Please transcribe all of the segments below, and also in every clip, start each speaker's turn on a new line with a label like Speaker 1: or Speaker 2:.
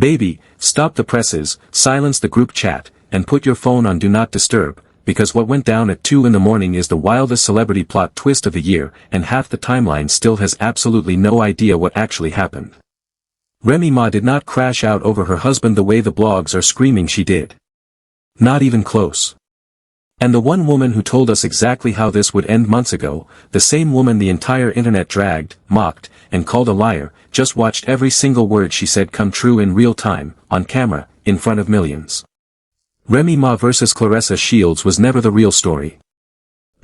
Speaker 1: Baby, stop the presses, silence the group chat, and put your phone on Do Not Disturb, because what went down at 2 in the morning is the wildest celebrity plot twist of the year, and half the timeline still has absolutely no idea what actually happened. Remy Ma did not crash out over her husband the way the blogs are screaming she did. Not even close. And the one woman who told us exactly how this would end months ago, the same woman the entire internet dragged, mocked, and called a liar, just watched every single word she said come true in real time, on camera, in front of millions. Remy Ma vs. Claressa Shields was never the real story.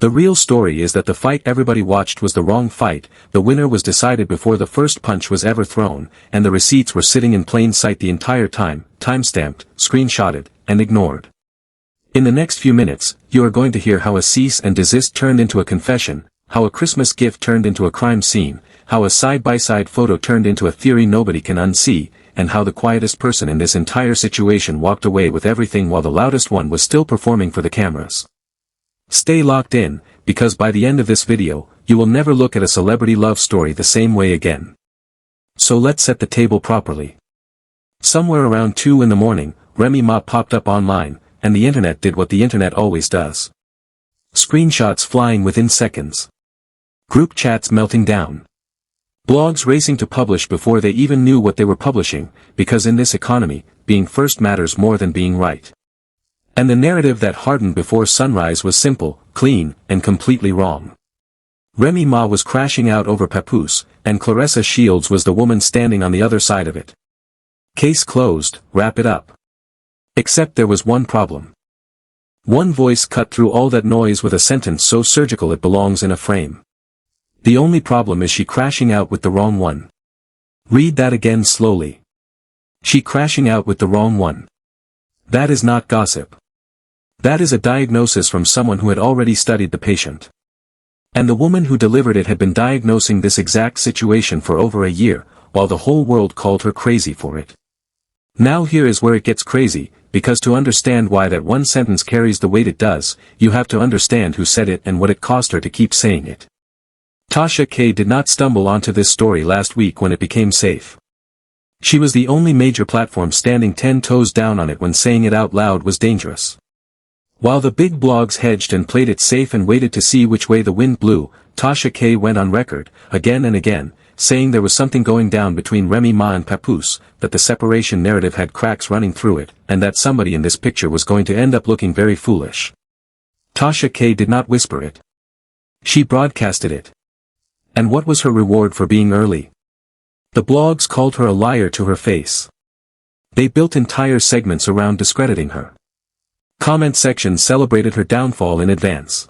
Speaker 1: The real story is that the fight everybody watched was the wrong fight, the winner was decided before the first punch was ever thrown, and the receipts were sitting in plain sight the entire time, time-stamped, screenshotted, and ignored. In the next few minutes, you are going to hear how a cease and desist turned into a confession, how a Christmas gift turned into a crime scene, how a side-by-side photo turned into a theory nobody can unsee, and how the quietest person in this entire situation walked away with everything while the loudest one was still performing for the cameras. Stay locked in, because by the end of this video, you will never look at a celebrity love story the same way again. So let's set the table properly. Somewhere around 2 in the morning, Remy Ma popped up online, and the internet did what the internet always does. Screenshots flying within seconds. Group chats melting down. Blogs racing to publish before they even knew what they were publishing, because in this economy, being first matters more than being right. And the narrative that hardened before sunrise was simple, clean, and completely wrong. Remy Ma was crashing out over Papoose, and Claressa Shields was the woman standing on the other side of it. Case closed, wrap it up. Except there was one problem. One voice cut through all that noise with a sentence so surgical it belongs in a frame. The only problem is she crashing out with the wrong one. Read that again slowly. She crashing out with the wrong one. That is not gossip. That is a diagnosis from someone who had already studied the patient. And the woman who delivered it had been diagnosing this exact situation for over a year, while the whole world called her crazy for it. Now here is where it gets crazy, because to understand why that one sentence carries the weight it does, you have to understand who said it and what it cost her to keep saying it. Tasha K did not stumble onto this story last week when it became safe. She was the only major platform standing 10 toes down on it when saying it out loud was dangerous. While the big blogs hedged and played it safe and waited to see which way the wind blew, Tasha K went on record, again and again, saying there was something going down between Remy Ma and Papoose, that the separation narrative had cracks running through it, and that somebody in this picture was going to end up looking very foolish. Tasha K did not whisper it. She broadcasted it. And what was her reward for being early? The blogs called her a liar to her face. They built entire segments around discrediting her. Comment sections celebrated her downfall in advance.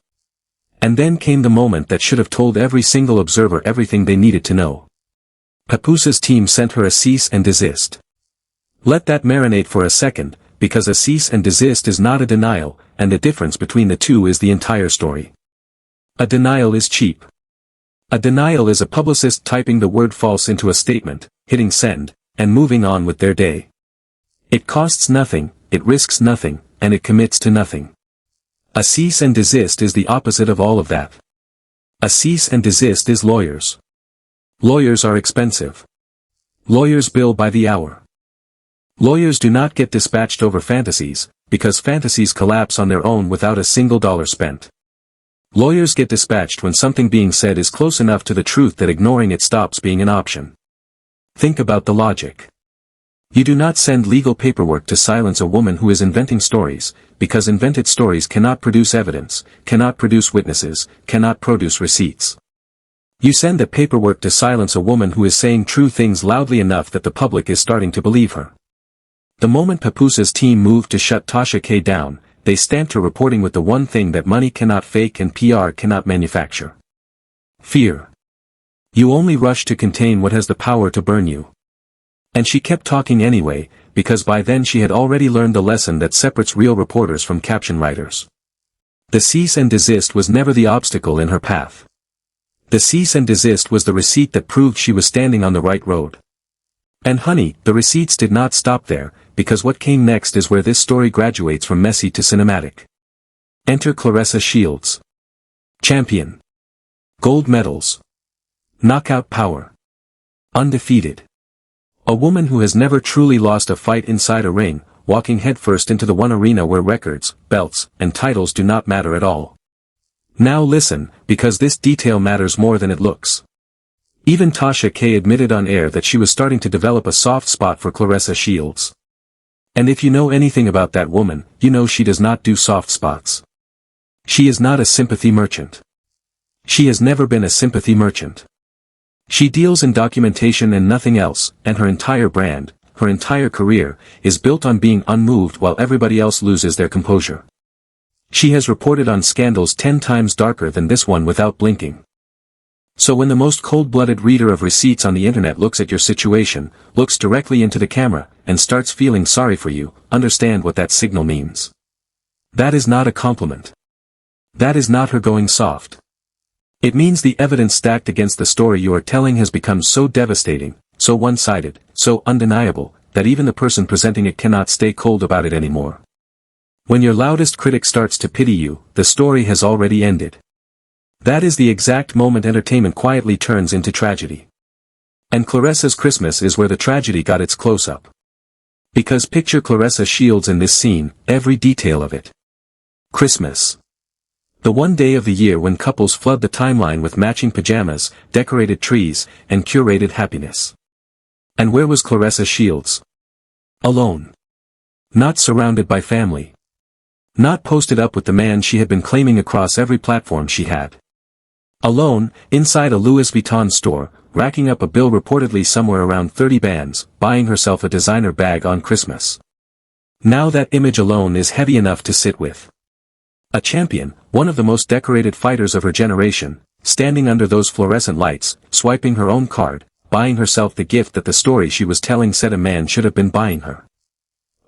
Speaker 1: And then came the moment that should have told every single observer everything they needed to know. Papoose's team sent her a cease and desist. Let that marinate for a second, because a cease and desist is not a denial, and the difference between the two is the entire story. A denial is cheap. A denial is a publicist typing the word false into a statement, hitting send, and moving on with their day. It costs nothing, it risks nothing, and it commits to nothing. A cease and desist is the opposite of all of that. A cease and desist is lawyers. Lawyers are expensive. Lawyers bill by the hour. Lawyers do not get dispatched over fantasies, because fantasies collapse on their own without a single dollar spent. Lawyers get dispatched when something being said is close enough to the truth that ignoring it stops being an option. Think about the logic. You do not send legal paperwork to silence a woman who is inventing stories, because invented stories cannot produce evidence, cannot produce witnesses, cannot produce receipts. You send the paperwork to silence a woman who is saying true things loudly enough that the public is starting to believe her. The moment Papoose's team moved to shut Tasha K down, they stamped her reporting with the one thing that money cannot fake and PR cannot manufacture. Fear. You only rush to contain what has the power to burn you. And she kept talking anyway, because by then she had already learned the lesson that separates real reporters from caption writers. The cease and desist was never the obstacle in her path. The cease and desist was the receipt that proved she was standing on the right road. And honey, the receipts did not stop there, because what came next is where this story graduates from messy to cinematic. Enter Claressa Shields. Champion. Gold medals. Knockout power. Undefeated. A woman who has never truly lost a fight inside a ring, walking headfirst into the one arena where records, belts, and titles do not matter at all. Now listen, because this detail matters more than it looks. Even Tasha K admitted on air that she was starting to develop a soft spot for Claressa Shields. And if you know anything about that woman, you know she does not do soft spots. She is not a sympathy merchant. She has never been a sympathy merchant. She deals in documentation and nothing else, and her entire brand, her entire career, is built on being unmoved while everybody else loses their composure. She has reported on scandals 10 times darker than this one without blinking. So when the most cold-blooded reader of receipts on the internet looks at your situation, looks directly into the camera, and starts feeling sorry for you, understand what that signal means. That is not a compliment. That is not her going soft. It means the evidence stacked against the story you are telling has become so devastating, so one-sided, so undeniable, that even the person presenting it cannot stay cold about it anymore. When your loudest critic starts to pity you, the story has already ended. That is the exact moment entertainment quietly turns into tragedy. And Claressa's Christmas is where the tragedy got its close-up. Because picture Claressa Shields in this scene, every detail of it. Christmas. The one day of the year when couples flood the timeline with matching pajamas, decorated trees, and curated happiness. And where was Claressa Shields? Alone. Not surrounded by family. Not posted up with the man she had been claiming across every platform she had. Alone, inside a Louis Vuitton store, racking up a bill reportedly somewhere around 30 bands, buying herself a designer bag on Christmas. Now that image alone is heavy enough to sit with. A champion, one of the most decorated fighters of her generation, standing under those fluorescent lights, swiping her own card, buying herself the gift that the story she was telling said a man should have been buying her.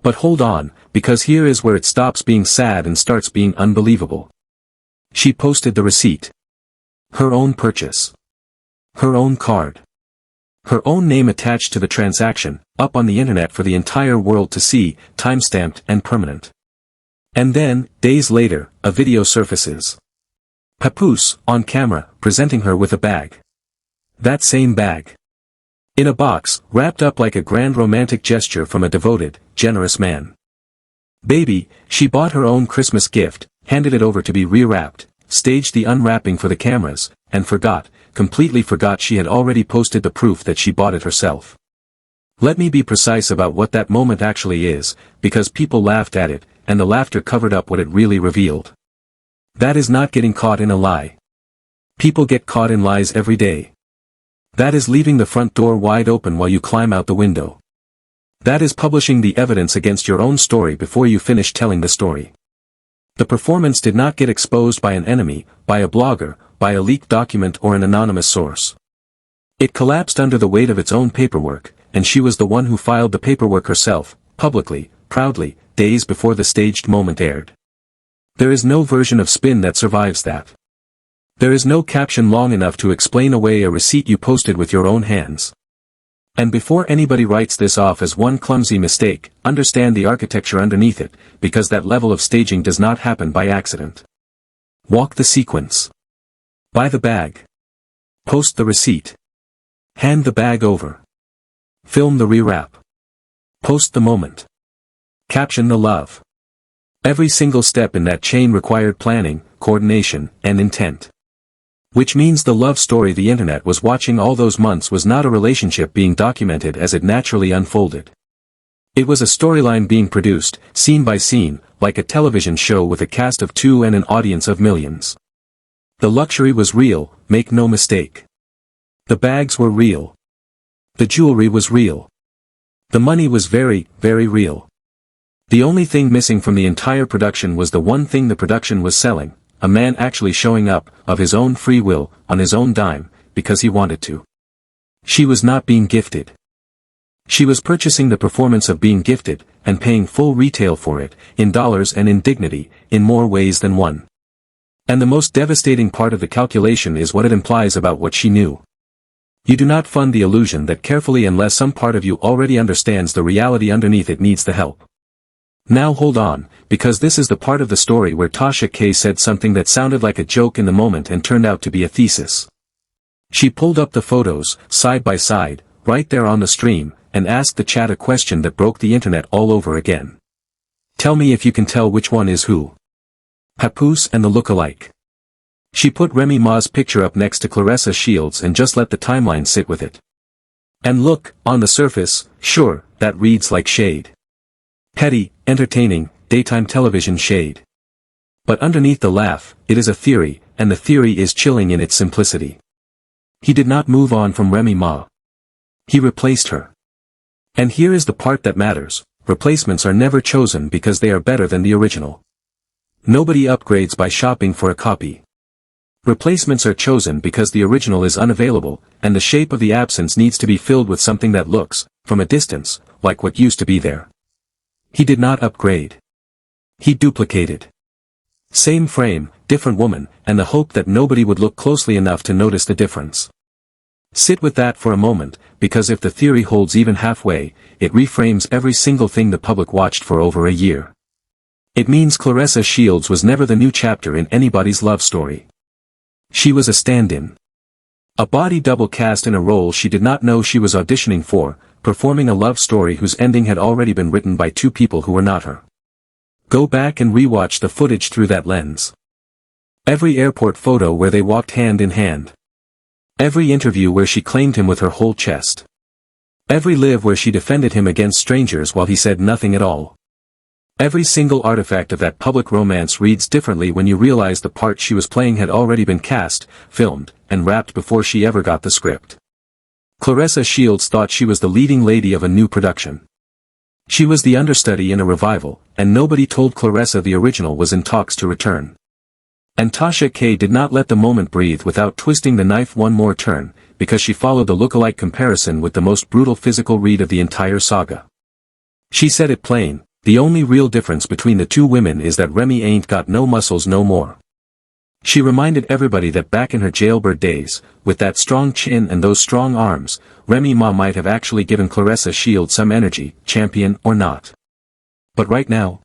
Speaker 1: But hold on, because here is where it stops being sad and starts being unbelievable. She posted the receipt. Her own purchase. Her own card. Her own name attached to the transaction, up on the internet for the entire world to see, time-stamped and permanent. And then, days later, a video surfaces. Papoose, on camera, presenting her with a bag. That same bag. In a box, wrapped up like a grand romantic gesture from a devoted, generous man. Baby, she bought her own Christmas gift, handed it over to be rewrapped, staged the unwrapping for the cameras, and completely forgot she had already posted the proof that she bought it herself. Let me be precise about what that moment actually is, because people laughed at it, and the laughter covered up what it really revealed. That is not getting caught in a lie. People get caught in lies every day. That is leaving the front door wide open while you climb out the window. That is publishing the evidence against your own story before you finish telling the story. The performance did not get exposed by an enemy, by a blogger, by a leaked document or an anonymous source. It collapsed under the weight of its own paperwork, and she was the one who filed the paperwork herself, publicly, proudly, days before the staged moment aired. There is no version of spin that survives that. There is no caption long enough to explain away a receipt you posted with your own hands. And before anybody writes this off as one clumsy mistake, understand the architecture underneath it, because that level of staging does not happen by accident. Walk the sequence. Buy the bag. Post the receipt. Hand the bag over. Film the rewrap. Post the moment. Caption the love. Every single step in that chain required planning, coordination, and intent. Which means the love story the internet was watching all those months was not a relationship being documented as it naturally unfolded. It was a storyline being produced, scene by scene, like a television show with a cast of 2 and an audience of millions. The luxury was real, make no mistake. The bags were real. The jewelry was real. The money was very, very real. The only thing missing from the entire production was the one thing the production was selling, a man actually showing up, of his own free will, on his own dime, because he wanted to. She was not being gifted. She was purchasing the performance of being gifted, and paying full retail for it, in dollars and in dignity, in more ways than one. And the most devastating part of the calculation is what it implies about what she knew. You do not fund the illusion that carefully unless some part of you already understands the reality underneath it needs the help. Now hold on, because this is the part of the story where Tasha K said something that sounded like a joke in the moment and turned out to be a thesis. She pulled up the photos, side by side, right there on the stream, and asked the chat a question that broke the internet all over again. Tell me if you can tell which one is who. Papoose and the look-alike. She put Remy Ma's picture up next to Claressa Shields and just let the timeline sit with it. And look, on the surface, sure, that reads like shade. Petty, entertaining, daytime television shade. But underneath the laugh, it is a theory, and the theory is chilling in its simplicity. He did not move on from Remy Ma. He replaced her. And here is the part that matters: replacements are never chosen because they are better than the original. Nobody upgrades by shopping for a copy. Replacements are chosen because the original is unavailable, and the shape of the absence needs to be filled with something that looks, from a distance, like what used to be there. He did not upgrade. He duplicated. Same frame, different woman, and the hope that nobody would look closely enough to notice the difference. Sit with that for a moment, because if the theory holds even halfway, it reframes every single thing the public watched for over a year. It means Claressa Shields was never the new chapter in anybody's love story. She was a stand-in. A body double cast in a role she did not know she was auditioning for, performing a love story whose ending had already been written by two people who were not her. Go back and rewatch the footage through that lens. Every airport photo where they walked hand in hand. Every interview where she claimed him with her whole chest. Every live where she defended him against strangers while he said nothing at all. Every single artifact of that public romance reads differently when you realize the part she was playing had already been cast, filmed, and wrapped before she ever got the script. Claressa Shields thought she was the leading lady of a new production. She was the understudy in a revival, and nobody told Claressa the original was in talks to return. And Tasha K did not let the moment breathe without twisting the knife one more turn, because she followed the look-alike comparison with the most brutal physical read of the entire saga. She said it plain: the only real difference between the two women is that Remy ain't got no muscles no more. She reminded everybody that back in her jailbird days, with that strong chin and those strong arms, Remy Ma might have actually given Claressa Shields some energy, champion or not. But right now,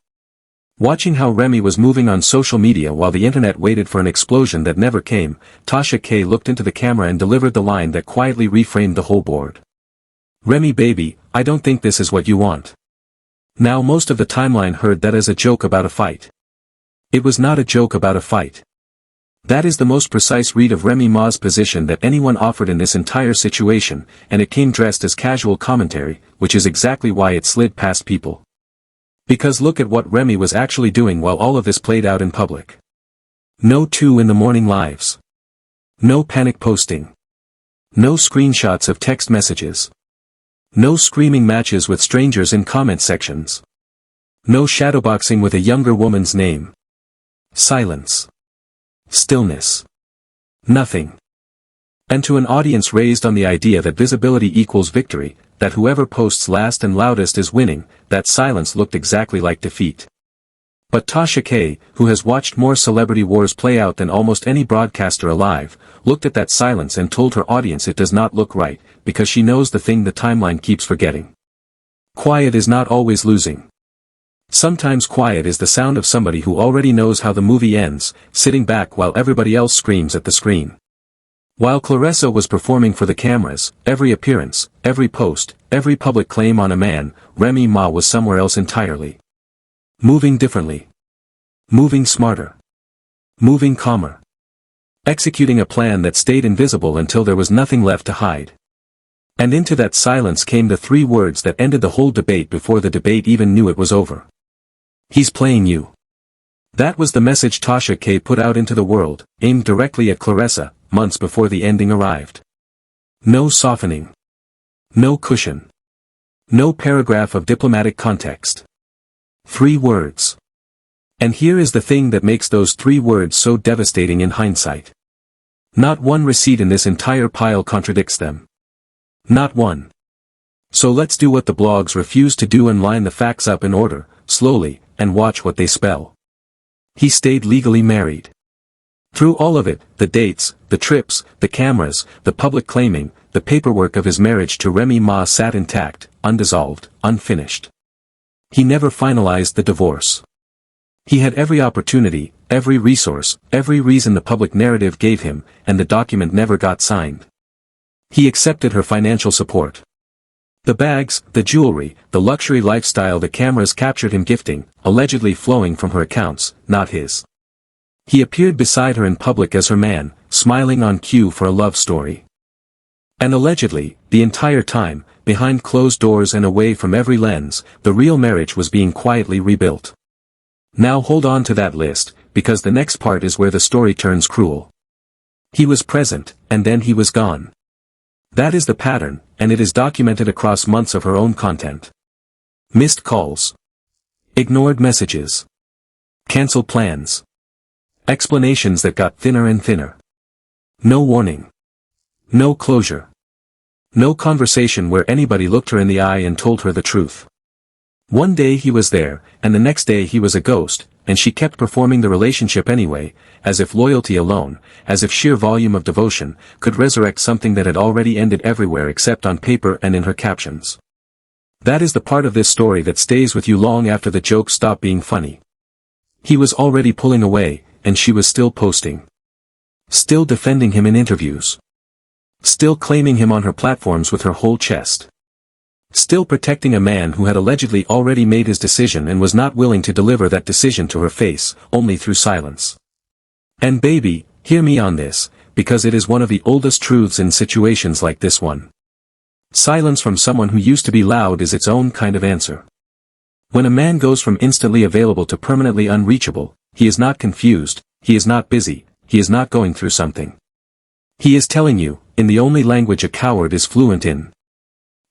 Speaker 1: watching how Remy was moving on social media while the internet waited for an explosion that never came, Tasha K looked into the camera and delivered the line that quietly reframed the whole board. Remy baby, I don't think this is what you want. Now most of the timeline heard that as a joke about a fight. It was not a joke about a fight. That is the most precise read of Remy Ma's position that anyone offered in this entire situation, and it came dressed as casual commentary, which is exactly why it slid past people. Because look at what Remy was actually doing while all of this played out in public. No 2 in the morning lives. No panic posting. No screenshots of text messages. No screaming matches with strangers in comment sections. No shadowboxing with a younger woman's name. Silence. Stillness. Nothing. And to an audience raised on the idea that visibility equals victory, that whoever posts last and loudest is winning, that silence looked exactly like defeat. But Tasha K, who has watched more celebrity wars play out than almost any broadcaster alive, looked at that silence and told her audience it does not look right, because she knows the thing the timeline keeps forgetting. Quiet is not always losing. Sometimes quiet is the sound of somebody who already knows how the movie ends, sitting back while everybody else screams at the screen. While Claressa was performing for the cameras, every appearance, every post, every public claim on a man, Remy Ma was somewhere else entirely. Moving differently. Moving smarter. Moving calmer. Executing a plan that stayed invisible until there was nothing left to hide. And into that silence came the 3 words that ended the whole debate before the debate even knew it was over. He's playing you. That was the message Tasha K put out into the world, aimed directly at Claressa, months before the ending arrived. No softening. No cushion. No paragraph of diplomatic context. 3 words. And here is the thing that makes those 3 words so devastating in hindsight. Not one receipt in this entire pile contradicts them. Not one. So let's do what the blogs refuse to do and line the facts up in order, slowly, and watch what they spell. He stayed legally married. Through all of it, the dates, the trips, the cameras, the public claiming, the paperwork of his marriage to Remy Ma sat intact, undissolved, unfinished. He never finalized the divorce. He had every opportunity, every resource, every reason the public narrative gave him, and the document never got signed. He accepted her financial support. The bags, the jewelry, the luxury lifestyle the cameras captured him gifting, allegedly flowing from her accounts, not his. He appeared beside her in public as her man, smiling on cue for a love story. And allegedly, the entire time, behind closed doors and away from every lens, the real marriage was being quietly rebuilt. Now hold on to that list, because the next part is where the story turns cruel. He was present, and then he was gone. That is the pattern, and it is documented across months of her own content. Missed calls. Ignored messages. Cancelled plans. Explanations that got thinner and thinner. No warning. No closure. No conversation where anybody looked her in the eye and told her the truth. One day he was there, and the next day he was a ghost, and she kept performing the relationship anyway, as if loyalty alone, as if sheer volume of devotion, could resurrect something that had already ended everywhere except on paper and in her captions. That is the part of this story that stays with you long after the jokes stop being funny. He was already pulling away, and she was still posting. Still defending him in interviews. Still claiming him on her platforms with her whole chest. Still protecting a man who had allegedly already made his decision and was not willing to deliver that decision to her face, only through silence. And baby, hear me on this, because it is one of the oldest truths in situations like this one. Silence from someone who used to be loud is its own kind of answer. When a man goes from instantly available to permanently unreachable, he is not confused, he is not busy, he is not going through something. He is telling you, in the only language a coward is fluent in.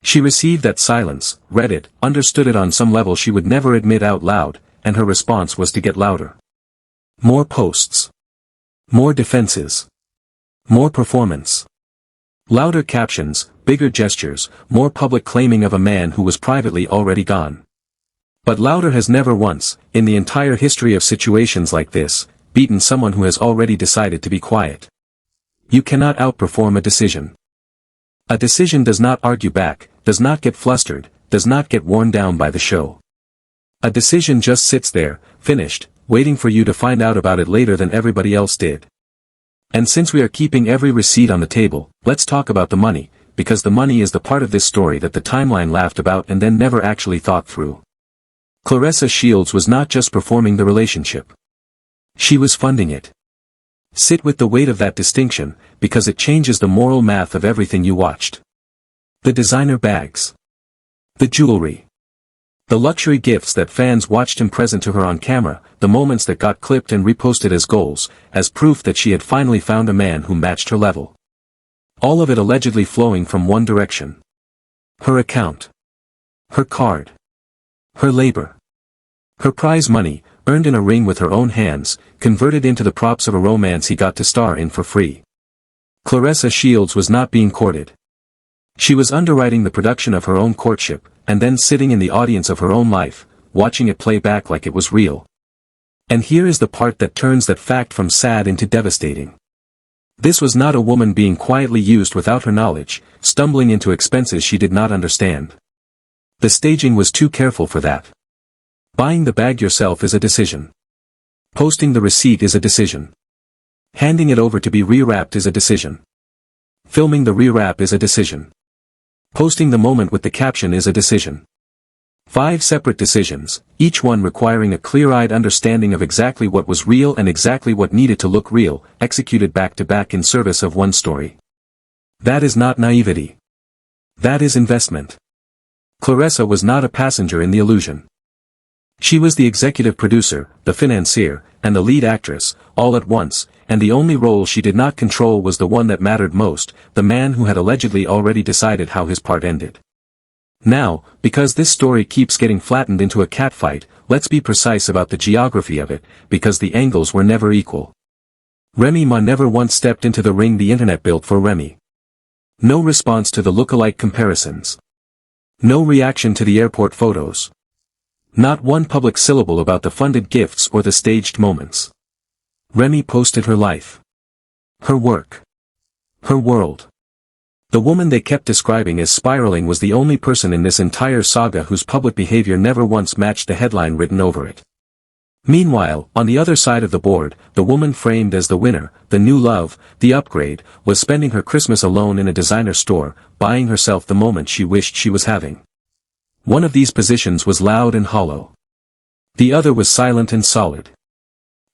Speaker 1: She received that silence, read it, understood it on some level she would never admit out loud, and her response was to get louder. More posts. More defenses. More performance. Louder captions, bigger gestures, more public claiming of a man who was privately already gone. But louder has never once, in the entire history of situations like this, beaten someone who has already decided to be quiet. You cannot outperform a decision. A decision does not argue back, does not get flustered, does not get worn down by the show. A decision just sits there, finished, waiting for you to find out about it later than everybody else did. And since we are keeping every receipt on the table, let's talk about the money, because the money is the part of this story that the timeline laughed about and then never actually thought through. Claressa Shields was not just performing the relationship. She was funding it. Sit with the weight of that distinction, because it changes the moral math of everything you watched. The designer bags. The jewelry. The luxury gifts that fans watched him present to her on camera, the moments that got clipped and reposted as goals, as proof that she had finally found a man who matched her level. All of it allegedly flowing from one direction. Her account. Her card. Her labor. Her prize money, earned in a ring with her own hands, converted into the props of a romance he got to star in for free. Claressa Shields was not being courted. She was underwriting the production of her own courtship, and then sitting in the audience of her own life, watching it play back like it was real. And here is the part that turns that fact from sad into devastating. This was not a woman being quietly used without her knowledge, stumbling into expenses she did not understand. The staging was too careful for that. Buying the bag yourself is a decision. Posting the receipt is a decision. Handing it over to be rewrapped is a decision. Filming the rewrap is a decision. Posting the moment with the caption is a decision. 5 separate decisions, each one requiring a clear-eyed understanding of exactly what was real and exactly what needed to look real, executed back-to-back in service of one story. That is not naivety. That is investment. Claressa was not a passenger in the illusion. She was the executive producer, the financier, and the lead actress, all at once, and the only role she did not control was the one that mattered most, the man who had allegedly already decided how his part ended. Now, because this story keeps getting flattened into a catfight, let's be precise about the geography of it, because the angles were never equal. Remy Ma never once stepped into the ring the internet built for Remy. No response to the look-alike comparisons. No reaction to the airport photos. Not one public syllable about the funded gifts or the staged moments. Remy posted her life. Her work. Her world. The woman they kept describing as spiraling was the only person in this entire saga whose public behavior never once matched the headline written over it. Meanwhile, on the other side of the board, the woman framed as the winner, the new love, the upgrade, was spending her Christmas alone in a designer store, buying herself the moment she wished she was having. One of these positions was loud and hollow. The other was silent and solid.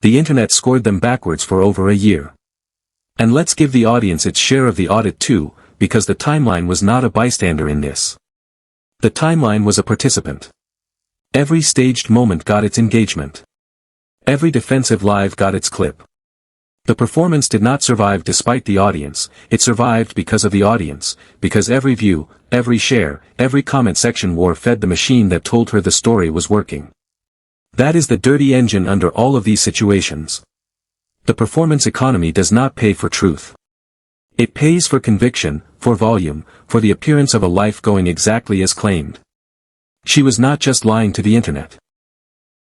Speaker 1: The internet scored them backwards for over a year. And let's give the audience its share of the audit too, because the timeline was not a bystander in this. The timeline was a participant. Every staged moment got its engagement. Every defensive live got its clip. The performance did not survive despite the audience, it survived because of the audience, because every view, every share, every comment section war fed the machine that told her the story was working. That is the dirty engine under all of these situations. The performance economy does not pay for truth. It pays for conviction, for volume, for the appearance of a life going exactly as claimed. She was not just lying to the internet.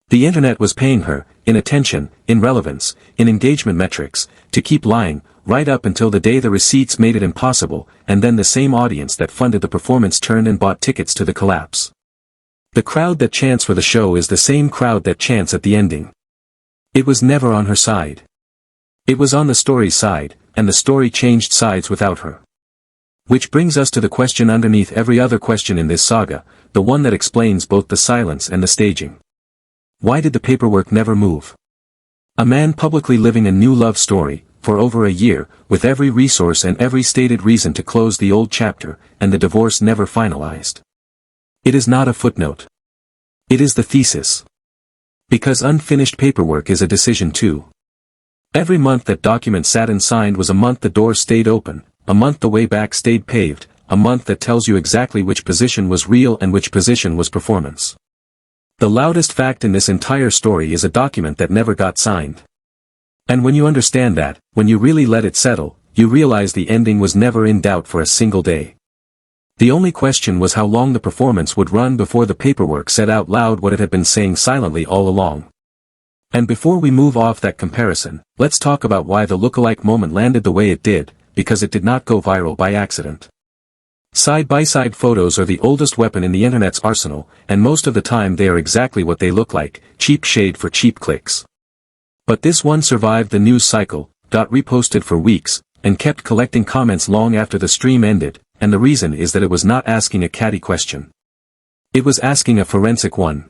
Speaker 1: The internet was paying her, in attention, in relevance, in engagement metrics, to keep lying, right up until the day the receipts made it impossible, and then the same audience that funded the performance turned and bought tickets to the collapse. The crowd that chants for the show is the same crowd that chants at the ending. It was never on her side. It was on the story's side, and the story changed sides without her. Which brings us to the question underneath every other question in this saga, the one that explains both the silence and the staging. Why did the paperwork never move? A man publicly living a new love story, for over a year, with every resource and every stated reason to close the old chapter, and the divorce never finalized. It is not a footnote. It is the thesis. Because unfinished paperwork is a decision too. Every month that document sat and signed was a month the door stayed open, a month the way back stayed paved, a month that tells you exactly which position was real and which position was performance. The loudest fact in this entire story is a document that never got signed. And when you understand that, when you really let it settle, you realize the ending was never in doubt for a single day. The only question was how long the performance would run before the paperwork said out loud what it had been saying silently all along. And before we move off that comparison, let's talk about why the lookalike moment landed the way it did, because it did not go viral by accident. Side-by-side photos are the oldest weapon in the internet's arsenal, and most of the time they are exactly what they look like, cheap shade for cheap clicks. But this one survived the news cycle, got reposted for weeks, and kept collecting comments long after the stream ended, and the reason is that it was not asking a catty question. It was asking a forensic one.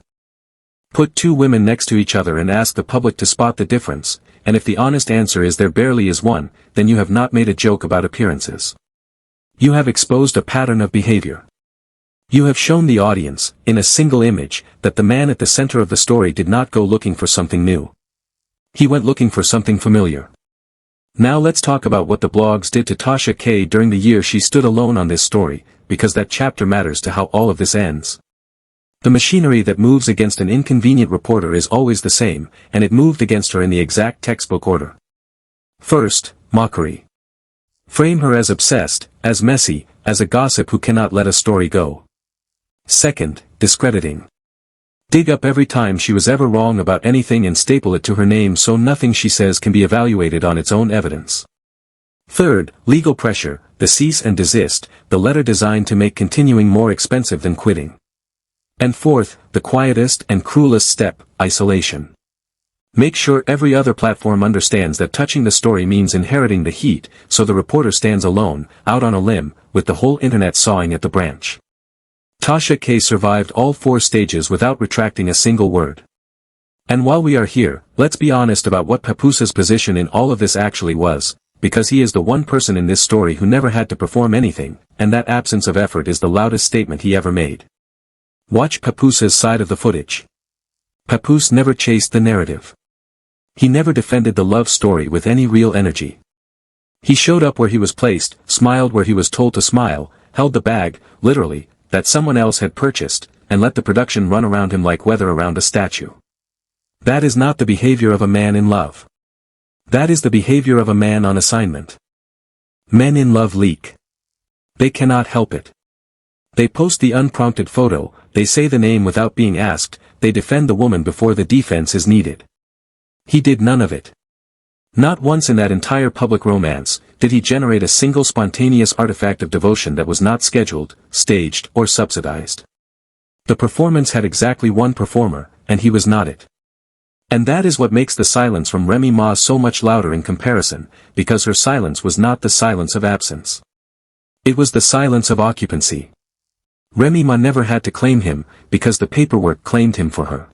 Speaker 1: Put two women next to each other and ask the public to spot the difference, and if the honest answer is there barely is one, then you have not made a joke about appearances. You have exposed a pattern of behavior. You have shown the audience, in a single image, that the man at the center of the story did not go looking for something new. He went looking for something familiar. Now let's talk about what the blogs did to Tasha K during the year she stood alone on this story, because that chapter matters to how all of this ends. The machinery that moves against an inconvenient reporter is always the same, and it moved against her in the exact textbook order. First, mockery. Frame her as obsessed, as messy, as a gossip who cannot let a story go. Second, discrediting. Dig up every time she was ever wrong about anything and staple it to her name so nothing she says can be evaluated on its own evidence. Third, legal pressure, the cease and desist, the letter designed to make continuing more expensive than quitting. And fourth, the quietest and cruelest step, isolation. Make sure every other platform understands that touching the story means inheriting the heat, so the reporter stands alone, out on a limb, with the whole internet sawing at the branch. Tasha K survived all 4 stages without retracting a single word. And while we are here, let's be honest about what Papoose's position in all of this actually was, because he is the one person in this story who never had to perform anything, and that absence of effort is the loudest statement he ever made. Watch Papoose's side of the footage. Papoose never chased the narrative. He never defended the love story with any real energy. He showed up where he was placed, smiled where he was told to smile, held the bag, literally, that someone else had purchased, and let the production run around him like weather around a statue. That is not the behavior of a man in love. That is the behavior of a man on assignment. Men in love leak. They cannot help it. They post the unprompted photo, they say the name without being asked, they defend the woman before the defense is needed. He did none of it. Not once in that entire public romance, did he generate a single spontaneous artifact of devotion that was not scheduled, staged, or subsidized. The performance had exactly one performer, and he was not it. And that is what makes the silence from Remy Ma so much louder in comparison, because her silence was not the silence of absence. It was the silence of occupancy. Remy Ma never had to claim him, because the paperwork claimed him for her.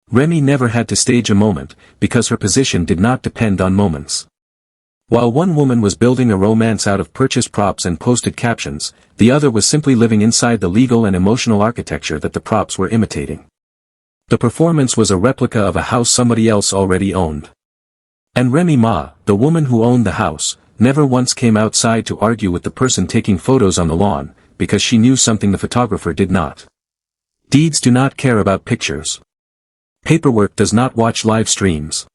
Speaker 1: Remy never had to stage a moment, because her position did not depend on moments. While one woman was building a romance out of purchased props and posted captions, the other was simply living inside the legal and emotional architecture that the props were imitating. The performance was a replica of a house somebody else already owned. And Remy Ma, the woman who owned the house, never once came outside to argue with the person taking photos on the lawn, because she knew something the photographer did not. Deeds do not care about pictures. Paperwork does not watch live streams.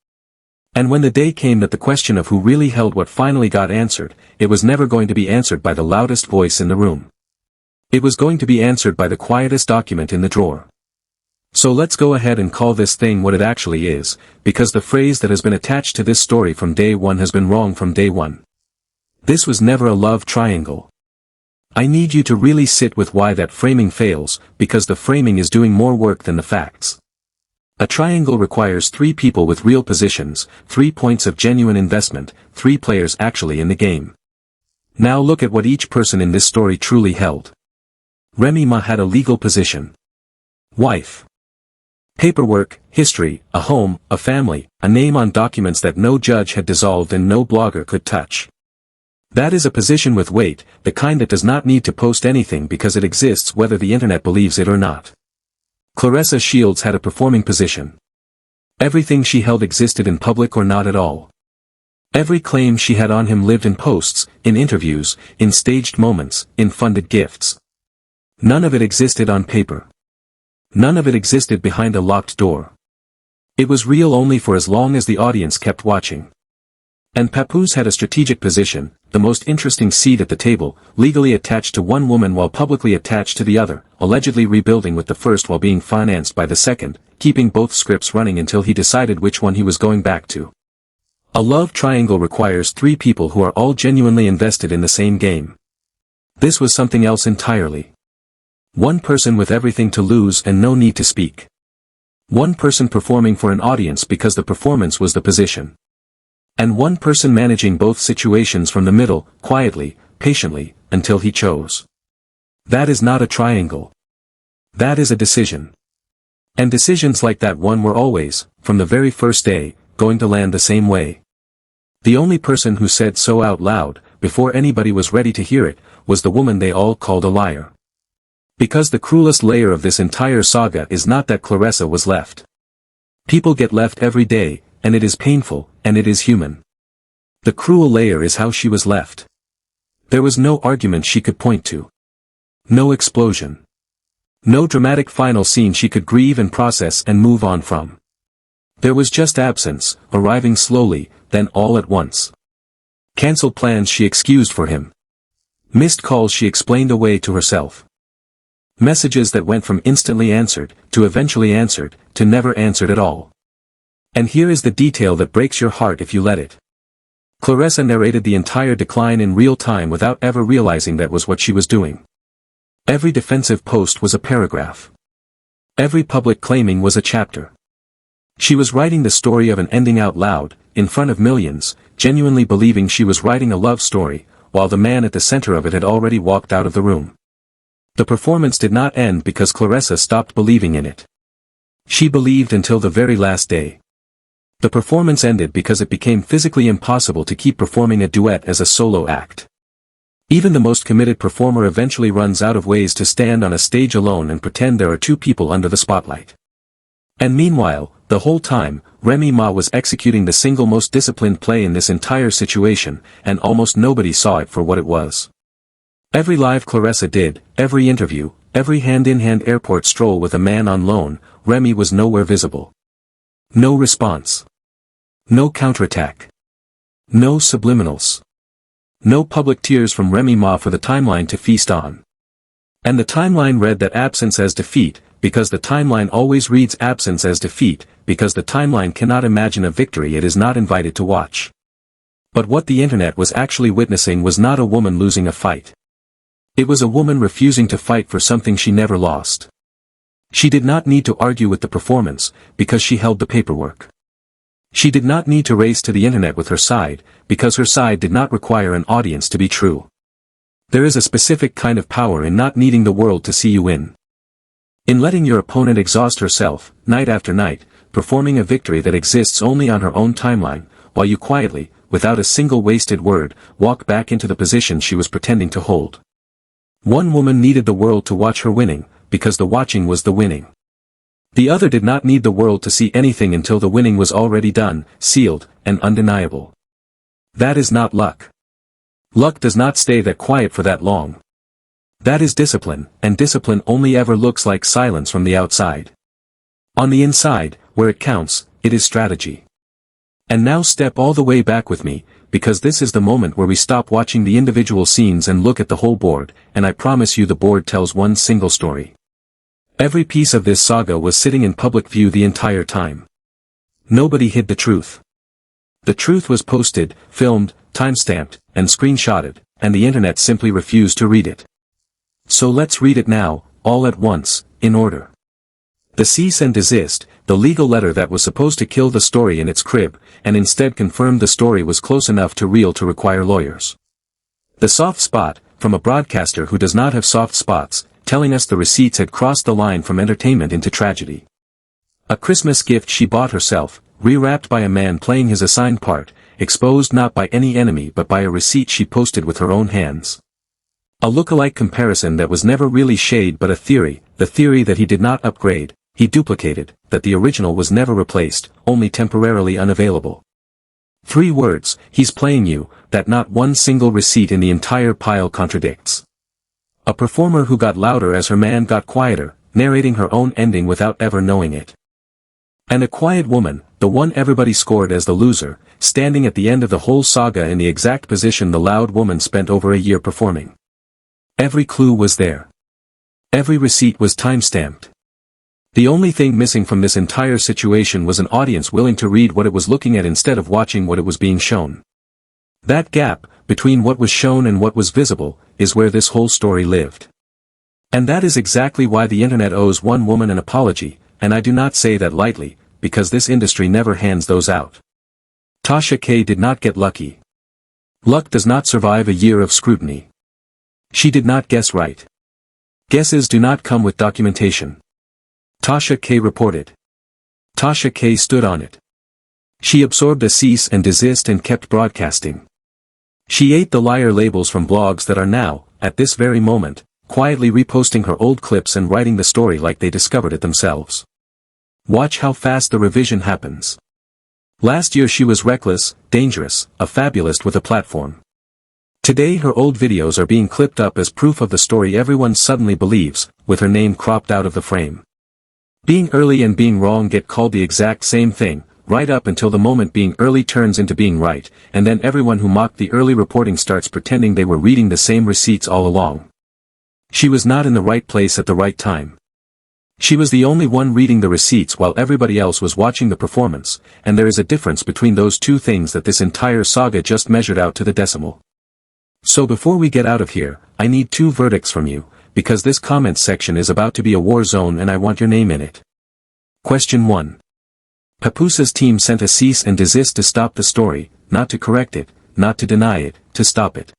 Speaker 1: And when the day came that the question of who really held what finally got answered, it was never going to be answered by the loudest voice in the room. It was going to be answered by the quietest document in the drawer. So let's go ahead and call this thing what it actually is, because the phrase that has been attached to this story from day one has been wrong from day one. This was never a love triangle. I need you to really sit with why that framing fails, because the framing is doing more work than the facts. A triangle requires 3 people with real positions, 3 points of genuine investment, 3 players actually in the game. Now look at what each person in this story truly held. Remy Ma had a legal position. Wife. Paperwork, history, a home, a family, a name on documents that no judge had dissolved and no blogger could touch. That is a position with weight, the kind that does not need to post anything because it exists whether the internet believes it or not. Claressa Shields had a performing position. Everything she held existed in public or not at all. Every claim she had on him lived in posts, in interviews, in staged moments, in funded gifts. None of it existed on paper. None of it existed behind a locked door. It was real only for as long as the audience kept watching. And Papoose had a strategic position, the most interesting seat at the table, legally attached to one woman while publicly attached to the other, allegedly rebuilding with the first while being financed by the second, keeping both scripts running until he decided which one he was going back to. A love triangle requires 3 people who are all genuinely invested in the same game. This was something else entirely. One person with everything to lose and no need to speak. One person performing for an audience because the performance was the position. And one person managing both situations from the middle, quietly, patiently, until he chose. That is not a triangle. That is a decision. And decisions like that one were always, from the very first day, going to land the same way. The only person who said so out loud, before anybody was ready to hear it, was the woman they all called a liar. Because the cruelest layer of this entire saga is not that Claressa was left. People get left every day, and it is painful, and it is human. The cruel layer is how she was left. There was no argument she could point to. No explosion. No dramatic final scene she could grieve and process and move on from. There was just absence, arriving slowly, then all at once. Cancelled plans she excused for him. Missed calls she explained away to herself. Messages that went from instantly answered, to eventually answered, to never answered at all. And here is the detail that breaks your heart if you let it. Claressa narrated the entire decline in real time without ever realizing that was what she was doing. Every defensive post was a paragraph. Every public claiming was a chapter. She was writing the story of an ending out loud, in front of millions, genuinely believing she was writing a love story, while the man at the center of it had already walked out of the room. The performance did not end because Claressa stopped believing in it. She believed until the very last day. The performance ended because it became physically impossible to keep performing a duet as a solo act. Even the most committed performer eventually runs out of ways to stand on a stage alone and pretend there are 2 people under the spotlight. And meanwhile, the whole time, Remy Ma was executing the single most disciplined play in this entire situation, and almost nobody saw it for what it was. Every live Claressa did, every interview, every hand-in-hand airport stroll with a man on loan, Remy was nowhere visible. No response. No counterattack. No subliminals. No public tears from Remy Ma for the timeline to feast on. And the timeline read that absence as defeat, because the timeline always reads absence as defeat, because the timeline cannot imagine a victory it is not invited to watch. But what the internet was actually witnessing was not a woman losing a fight. It was a woman refusing to fight for something she never lost. She did not need to argue with the performance, because she held the paperwork. She did not need to race to the internet with her side, because her side did not require an audience to be true. There is a specific kind of power in not needing the world to see you win. In letting your opponent exhaust herself, night after night, performing a victory that exists only on her own timeline, while you quietly, without a single wasted word, walk back into the position she was pretending to hold. One woman needed the world to watch her winning, because the watching was the winning. The other did not need the world to see anything until the winning was already done, sealed, and undeniable. That is not luck. Luck does not stay that quiet for that long. That is discipline, and discipline only ever looks like silence from the outside. On the inside, where it counts, it is strategy. And now step all the way back with me, because this is the moment where we stop watching the individual scenes and look at the whole board, and I promise you the board tells one single story. Every piece of this saga was sitting in public view the entire time. Nobody hid the truth. The truth was posted, filmed, timestamped, and screenshotted, and the internet simply refused to read it. So let's read it now, all at once, in order. The cease and desist, the legal letter that was supposed to kill the story in its crib, and instead confirmed the story was close enough to real to require lawyers. The soft spot, from a broadcaster who does not have soft spots, telling us the receipts had crossed the line from entertainment into tragedy. A Christmas gift she bought herself, rewrapped by a man playing his assigned part, exposed not by any enemy but by a receipt she posted with her own hands. A look-alike comparison that was never really shade but a theory, the theory that he did not upgrade, he duplicated, that the original was never replaced, only temporarily unavailable. 3 words, he's playing you, that not one single receipt in the entire pile contradicts. A performer who got louder as her man got quieter, narrating her own ending without ever knowing it. And a quiet woman, the one everybody scored as the loser, standing at the end of the whole saga in the exact position the loud woman spent over a year performing. Every clue was there. Every receipt was time-stamped. The only thing missing from this entire situation was an audience willing to read what it was looking at instead of watching what it was being shown. That gap, between what was shown and what was visible, is where this whole story lived. And that is exactly why the internet owes one woman an apology, and I do not say that lightly, because this industry never hands those out. Tasha K did not get lucky. Luck does not survive a year of scrutiny. She did not guess right. Guesses do not come with documentation. Tasha K reported. Tasha K stood on it. She absorbed a cease and desist and kept broadcasting. She ate the liar labels from blogs that are now, at this very moment, quietly reposting her old clips and writing the story like they discovered it themselves. Watch how fast the revision happens. Last year she was reckless, dangerous, a fabulist with a platform. Today her old videos are being clipped up as proof of the story everyone suddenly believes, with her name cropped out of the frame. Being early and being wrong get called the exact same thing, right up until the moment being early turns into being right, and then everyone who mocked the early reporting starts pretending they were reading the same receipts all along. She was not in the right place at the right time. She was the only one reading the receipts while everybody else was watching the performance, and there is a difference between those two things that this entire saga just measured out to the decimal. So before we get out of here, I need 2 verdicts from you, because this comment section is about to be a war zone and I want your name in it. Question 1. Papoose's team sent a cease and desist to stop the story, not to correct it, not to deny it, to stop it.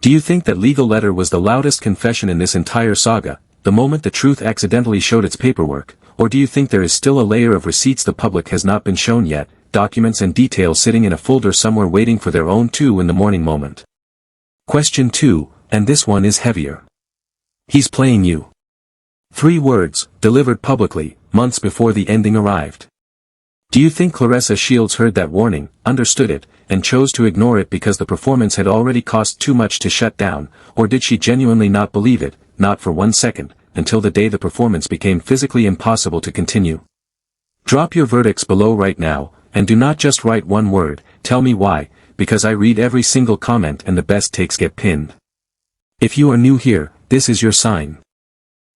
Speaker 1: Do you think that legal letter was the loudest confession in this entire saga, the moment the truth accidentally showed its paperwork, or do you think there is still a layer of receipts the public has not been shown yet, documents and details sitting in a folder somewhere waiting for their own 2 in the morning moment? Question 2, and this one is heavier. He's playing you. 3 words, delivered publicly, months before the ending arrived. Do you think Claressa Shields heard that warning, understood it, and chose to ignore it because the performance had already cost too much to shut down, or did she genuinely not believe it, not for 1 second, until the day the performance became physically impossible to continue? Drop your verdicts below right now, and do not just write 1 word, tell me why, because I read every single comment and the best takes get pinned. If you are new here, this is your sign.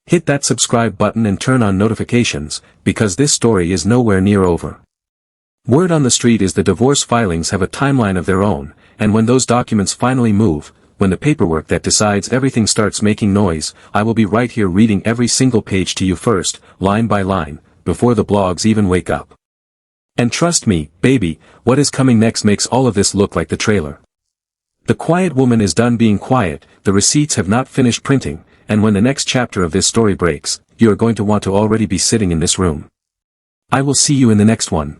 Speaker 1: Hit that subscribe button and turn on notifications, because this story is nowhere near over. Word on the street is the divorce filings have a timeline of their own, and when those documents finally move, when the paperwork that decides everything starts making noise, I will be right here reading every single page to you first, line by line, before the blogs even wake up. And trust me, baby, what is coming next makes all of this look like the trailer. The quiet woman is done being quiet, the receipts have not finished printing, and when the next chapter of this story breaks, you are going to want to already be sitting in this room. I will see you in the next one.